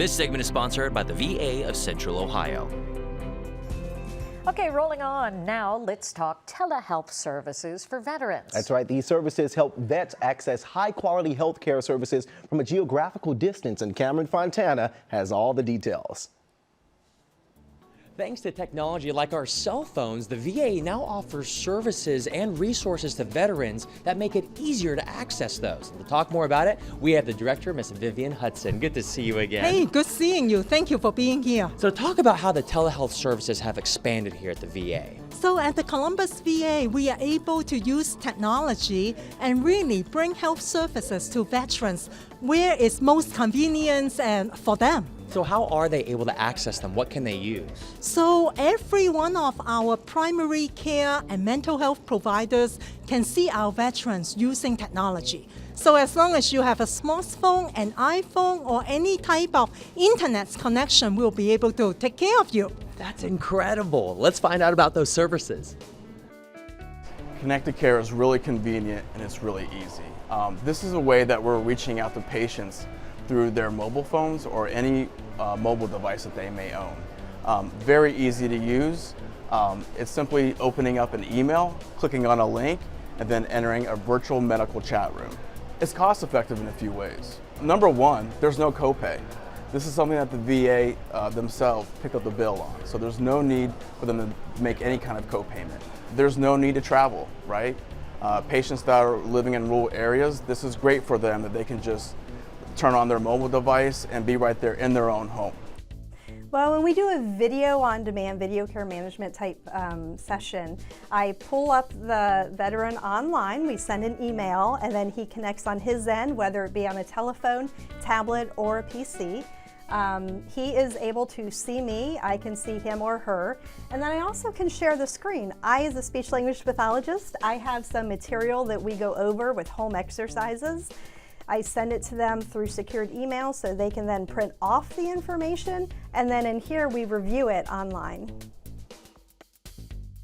This segment is sponsored by the VA of Central Ohio. Okay, rolling on now, let's talk telehealth services for veterans. That's right. These services help vets access high-quality health care services from a geographical distance, and Cameron Fontana has all the details. Thanks to technology like our cell phones, the VA now offers services and resources to veterans that make it easier to access those. To talk more about it, we have the director, Miss Vivian Hudson. Good to see you again. Hey, good seeing you. Thank you for being here. So talk about how the telehealth services have expanded here at the VA. So at the Columbus VA, we are able to use technology and really bring health services to veterans where it's most convenient and for them. So how are they able to access them? What can they use? So every one of our primary care and mental health providers can see our veterans using technology. So as long as you have a smartphone, an iPhone, or any type of internet connection, we'll be able to take care of you. That's incredible. Let's find out about those services. Connected care is really convenient and it's really easy. This is a way that we're reaching out to patients through their mobile phones or any mobile device that they may own. Very easy to use. It's simply opening up an email, clicking on a link, and then entering a virtual medical chat room. It's cost effective in a few ways. Number one, there's no copay. This is something that the VA themselves pick up the bill on, so there's no need for them to make any kind of copayment. There's no need to travel, right? Patients that are living in rural areas, this is great for them that they can just turn on their mobile device and be right there in their own home. Well, when we do a video on demand, video care management type session, I pull up the veteran online, we send an email, and then he connects on his end, whether it be on a telephone, tablet, or a PC. He is able to see me, I can see him or her, and then I also can share the screen. I, as a speech language pathologist, I have some material that we go over with home exercises. I send it to them through secured email so they can then print off the information, and then in here we review it online.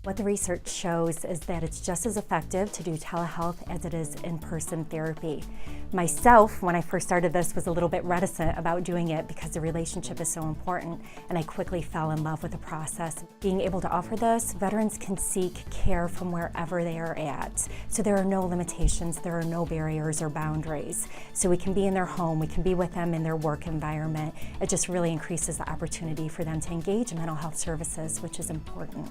What the research shows is that it's just as effective to do telehealth as it is in-person therapy. Myself, when I first started this, was a little bit reticent about doing it because the relationship is so important, and I quickly fell in love with the process. Being able to offer this, veterans can seek care from wherever they are at. So there are no limitations, there are no barriers or boundaries. So we can be in their home, we can be with them in their work environment. It just really increases the opportunity for them to engage in mental health services, which is important.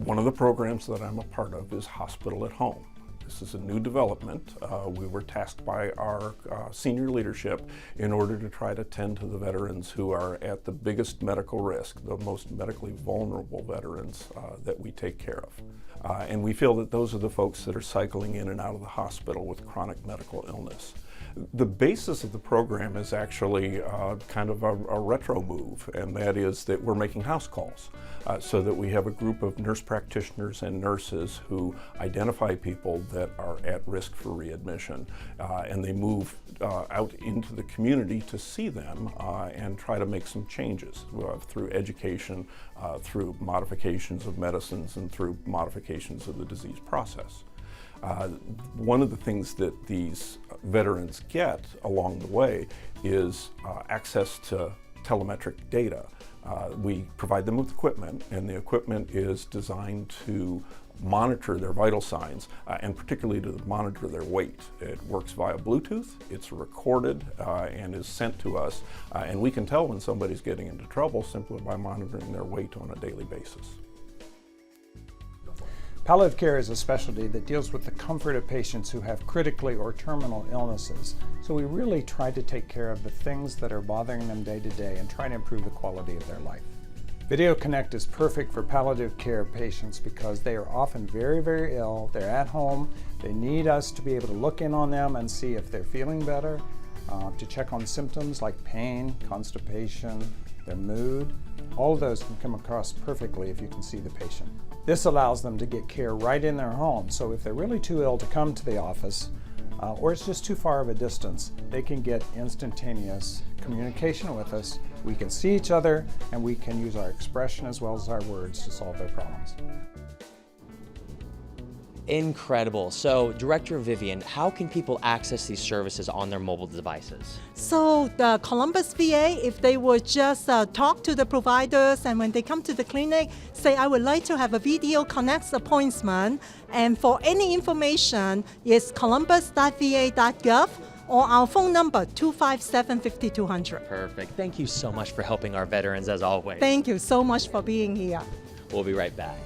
One of the programs that I'm a part of is Hospital at Home. This is a new development. We were tasked by our senior leadership in order to try to tend to the veterans who are at the biggest medical risk, the most medically vulnerable veterans that we take care of. And we feel that those are the folks that are cycling in and out of the hospital with chronic medical illness. The basis of the program is actually kind of a retro move, and that is that we're making house calls so that we have a group of nurse practitioners and nurses who identify people that are at risk for readmission, and they move out into the community to see them and try to make some changes through education, through modifications of medicines, and through modifications of the disease process. One of the things that these veterans get along the way is access to telemetric data. We provide them with equipment, and the equipment is designed to monitor their vital signs and particularly to monitor their weight. It works via Bluetooth, it's recorded and is sent to us, and we can tell when somebody's getting into trouble simply by monitoring their weight on a daily basis. Palliative care is a specialty that deals with the comfort of patients who have critically or terminal illnesses. So we really try to take care of the things that are bothering them day to day and try to improve the quality of their life. Video Connect is perfect for palliative care patients because they are often very, very ill. They're at home. They need us to be able to look in on them and see if they're feeling better, to check on symptoms like pain, constipation, their mood. All of those can come across perfectly if you can see the patient. This allows them to get care right in their home. So if they're really too ill to come to the office, or it's just too far of a distance, they can get instantaneous communication with us. We can see each other, and we can use our expression as well as our words to solve their problems. Incredible. So, Director Vivian, how can people access these services on their mobile devices? So the Columbus VA, if they would just talk to the providers, and when they come to the clinic, say, I would like to have a video connect appointment, and for any information, it's columbus.va.gov or our phone number 257-5200. Perfect. Thank you so much for helping our veterans as always. Thank you so much for being here. We'll be right back.